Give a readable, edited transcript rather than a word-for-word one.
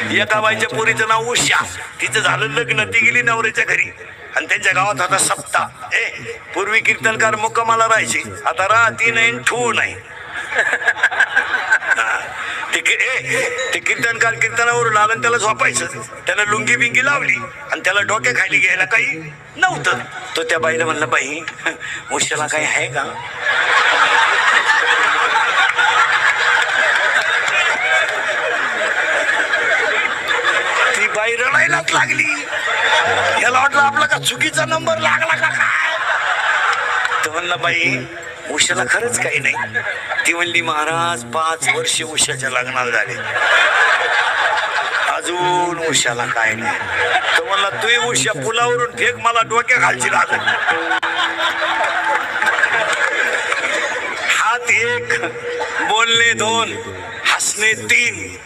एका बाईच्या पोरीचं नाव उषा, तिचं झालं लग्न, ती गेली नवऱ्याच्या घरी आणि त्यांच्या गावात होता सप्ताह. पूर्वी कीर्तनकार मुक्कामाला राहायचे, आता राहती नाही ठू नाही. ते कीर्तनकार कीर्तनावरून आलं आणि त्याला झोपायचं, त्याला लुंगी बिंगी लावली आणि त्याला डोक्या खाली घ्यायला काही नव्हतं. तो त्या बाईला म्हणला, बाई उशाला काही आहे का? ती बाई रडायलाच लागली. याला वाटलं आपला का चुकीचा नंबर लागला का काय. तो म्हणला, बाई उशाला खरंच काही नाही. ती म्हणली, महाराज 5 वर्ष उशाच्या लग्नाला झाले, अजून उशाला काय नाही. तो म्हणला, तू उशा पुलावरून फेक, मला डोक्या खालची लागत. हात 1, बोलणे 2, हसणे 3.